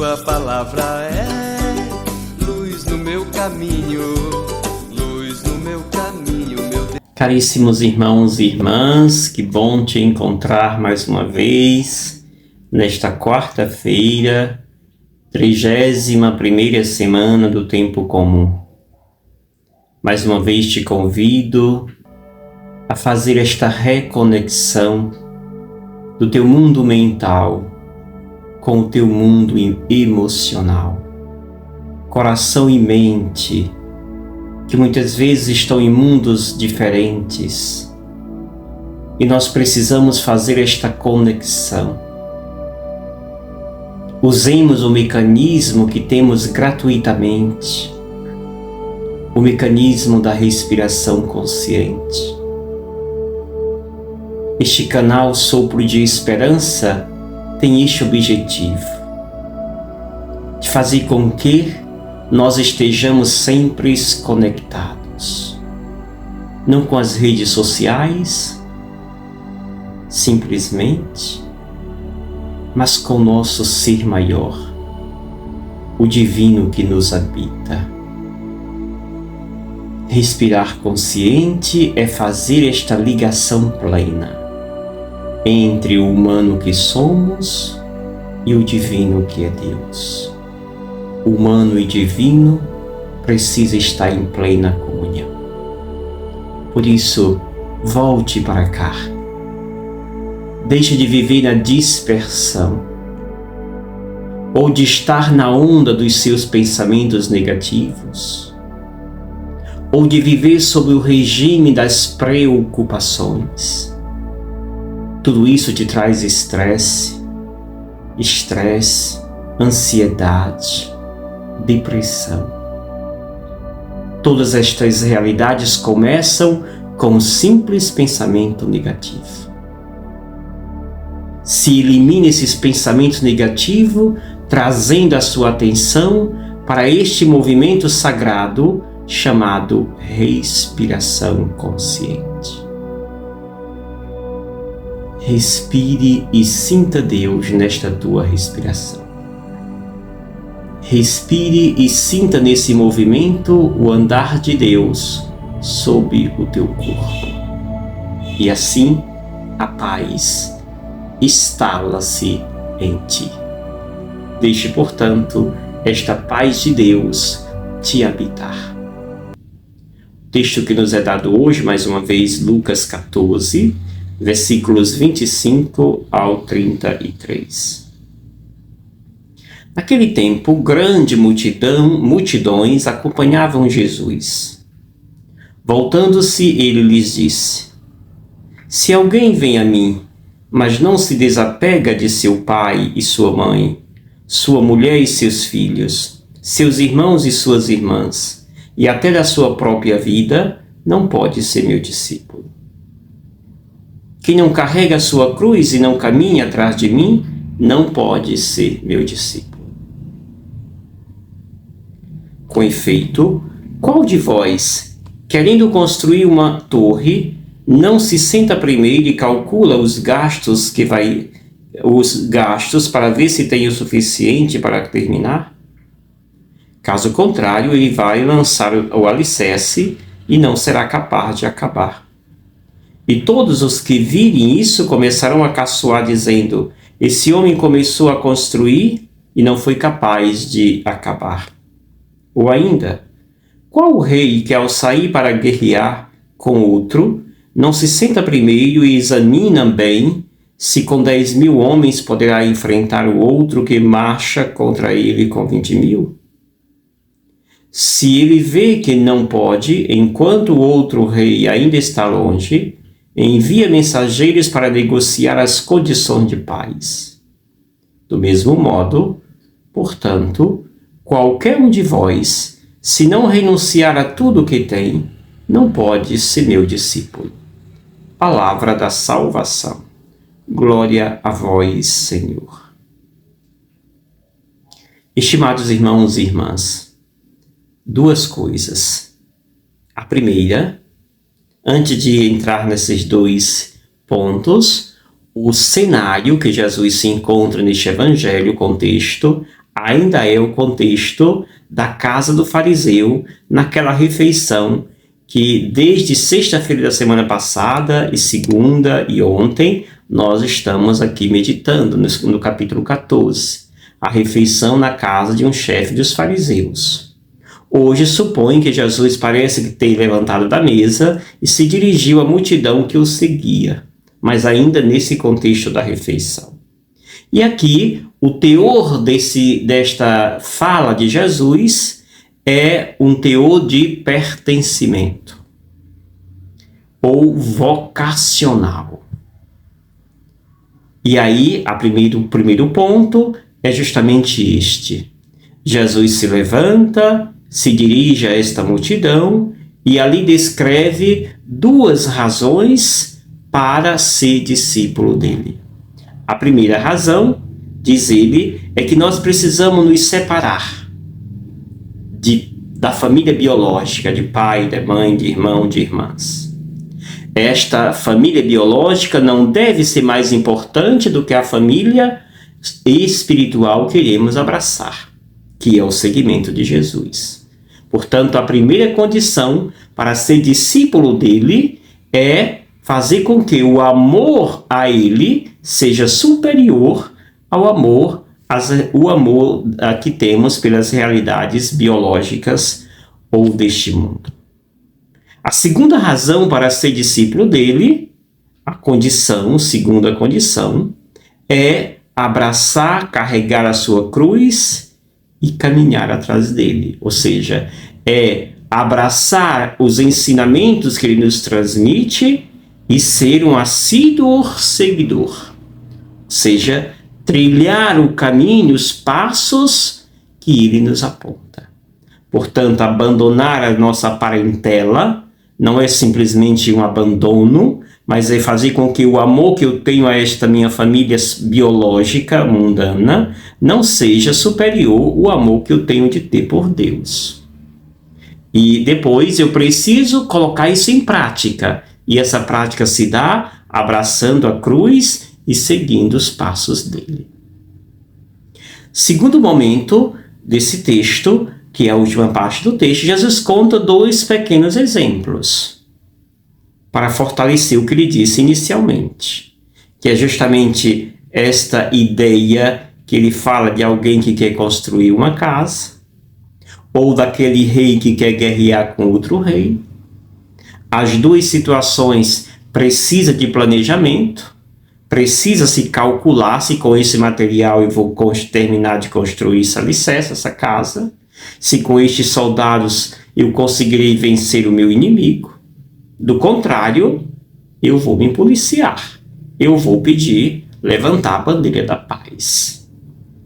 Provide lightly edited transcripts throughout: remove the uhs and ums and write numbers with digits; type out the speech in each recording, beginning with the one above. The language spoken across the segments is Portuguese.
Tua palavra é luz no meu caminho, luz no meu caminho, meu Deus. Caríssimos irmãos e irmãs, que bom te encontrar mais uma vez nesta quarta-feira, 31ª semana do Tempo Comum. Mais uma vez te convido a fazer esta reconexão do teu mundo mental com o teu mundo emocional. Coração e mente, que muitas vezes estão em mundos diferentes, e nós precisamos fazer esta conexão. Usemos o mecanismo que temos gratuitamente, o mecanismo da respiração consciente. Este canal Sopro de Esperança tem este objetivo, de fazer com que nós estejamos sempre conectados, não com as redes sociais, simplesmente, mas com o nosso ser maior, o divino que nos habita. Respirar consciente é fazer esta ligação plena entre o humano que somos e o divino que é Deus. O humano e divino precisa estar em plena comunhão. Por isso, volte para cá. Deixe de viver na dispersão, ou de estar na onda dos seus pensamentos negativos, ou de viver sob o regime das preocupações. Tudo isso te traz estresse, ansiedade, depressão. Todas estas realidades começam com um simples pensamento negativo. Se elimine esses pensamentos negativos, trazendo a sua atenção para este movimento sagrado chamado respiração consciente. Respire e sinta Deus nesta tua respiração. Respire e sinta nesse movimento o andar de Deus sob o teu corpo. E assim, a paz instala-se em ti. Deixe, portanto, esta paz de Deus te habitar. O texto que nos é dado hoje, mais uma vez, Lucas 14, versículos 25 ao 33. Naquele tempo, grande multidões acompanhavam Jesus. Voltando-se, ele lhes disse: Se alguém vem a mim, mas não se desapega de seu pai e sua mãe, sua mulher e seus filhos, seus irmãos e suas irmãs, e até da sua própria vida, não pode ser meu discípulo. Quem não carrega a sua cruz e não caminha atrás de mim, não pode ser meu discípulo. Com efeito, qual de vós, querendo construir uma torre, não se senta primeiro e calcula os gastos para ver se tem o suficiente para terminar? Caso contrário, ele vai lançar o alicerce e não será capaz de acabar. E todos os que virem isso começarão a caçoar, dizendo: esse homem começou a construir e não foi capaz de acabar. Ou ainda, qual o rei que ao sair para guerrear com outro, não se senta primeiro e examina bem se com 10.000 homens poderá enfrentar o outro que marcha contra ele com 20.000? Se ele vê que não pode, enquanto o outro rei ainda está longe, envia mensageiros para negociar as condições de paz. Do mesmo modo, portanto, qualquer um de vós, se não renunciar a tudo o que tem, não pode ser meu discípulo. Palavra da salvação. Glória a vós, Senhor. Estimados irmãos e irmãs, duas coisas. A primeira, antes de entrar nesses dois pontos, o cenário que Jesus se encontra neste evangelho, o contexto, ainda é o contexto da casa do fariseu, naquela refeição que desde sexta-feira da semana passada e segunda e ontem nós estamos aqui meditando no capítulo 14, a refeição na casa de um chefe dos fariseus. Hoje supõe que Jesus parece que tem levantado da mesa e se dirigiu à multidão que o seguia, mas ainda nesse contexto da refeição. E aqui o teor desta fala de Jesus é um teor de pertencimento ou vocacional. E aí, o primeiro ponto é justamente este. Jesus se levanta, se dirige a esta multidão e ali descreve duas razões para ser discípulo dele. A primeira razão, diz ele, é que nós precisamos nos separar da família biológica, de pai, de mãe, de irmão, de irmãs. Esta família biológica não deve ser mais importante do que a família espiritual que iremos abraçar, que é o seguimento de Jesus. Portanto, a primeira condição para ser discípulo dele é fazer com que o amor a ele seja superior ao amor, que temos pelas realidades biológicas ou deste mundo. A segunda razão para ser discípulo dele, segunda condição, é abraçar, carregar a sua cruz e caminhar atrás dele. Ou seja, é abraçar os ensinamentos que ele nos transmite e ser um assíduo seguidor. Ou seja, trilhar o caminho, os passos que ele nos aponta. Portanto, abandonar a nossa parentela não é simplesmente um abandono, mas é fazer com que o amor que eu tenho a esta minha família biológica, mundana, não seja superior ao amor que eu tenho de ter por Deus. E depois eu preciso colocar isso em prática. E essa prática se dá abraçando a cruz e seguindo os passos dele. Segundo momento desse texto, que é a última parte do texto, Jesus conta dois pequenos exemplos para fortalecer o que ele disse inicialmente, que é justamente esta ideia que ele fala de alguém que quer construir uma casa, ou daquele rei que quer guerrear com outro rei. As duas situações precisam de planejamento, precisa se calcular se com esse material eu vou terminar de construir esse alicerce, essa casa, se com estes soldados eu conseguirei vencer o meu inimigo. Do contrário, eu vou me policiar, eu vou pedir levantar a bandeira da paz.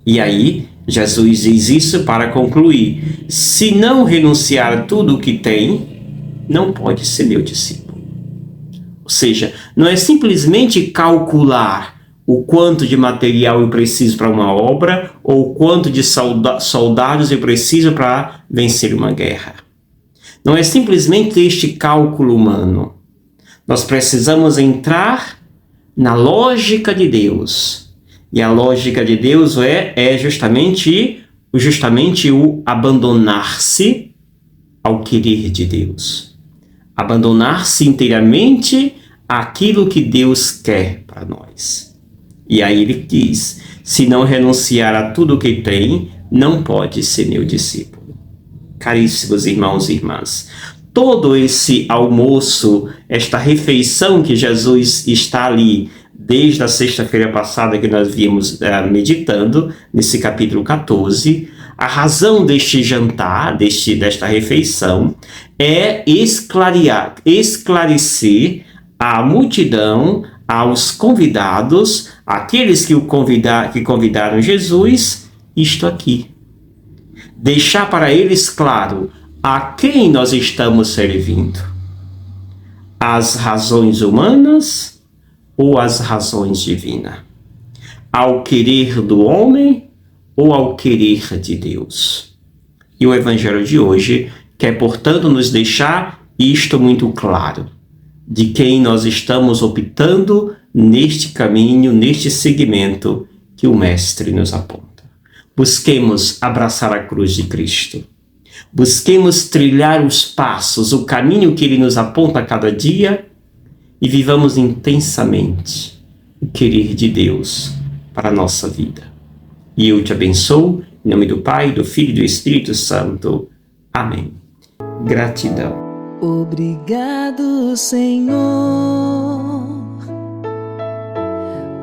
E aí, Jesus diz isso para concluir: se não renunciar a tudo o que tem, não pode ser meu discípulo. Ou seja, não é simplesmente calcular o quanto de material eu preciso para uma obra ou o quanto de soldados eu preciso para vencer uma guerra. Não é simplesmente este cálculo humano. Nós precisamos entrar na lógica de Deus. E a lógica de Deus é justamente o abandonar-se ao querer de Deus. Abandonar-se inteiramente àquilo que Deus quer para nós. E aí ele diz: se não renunciar a tudo o que tem, não pode ser meu discípulo. Caríssimos irmãos e irmãs, todo esse almoço, esta refeição que Jesus está ali desde a sexta-feira passada que nós viemos meditando, nesse capítulo 14, a razão deste jantar, desta refeição, é esclarecer à multidão, aos convidados, aqueles que convidaram Jesus, isto aqui. Deixar para eles claro a quem nós estamos servindo. As razões humanas ou as razões divinas? Ao querer do homem ou ao querer de Deus? E o Evangelho de hoje quer, portanto, nos deixar isto muito claro, de quem nós estamos optando neste caminho, neste segmento que o Mestre nos aponta. Busquemos abraçar a cruz de Cristo. Busquemos trilhar os passos, o caminho que Ele nos aponta a cada dia e vivamos intensamente o querer de Deus para a nossa vida. E eu te abençoo, em nome do Pai, do Filho e do Espírito Santo. Amém. Gratidão. Obrigado, Senhor,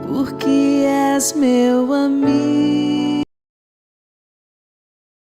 porque és meu amigo.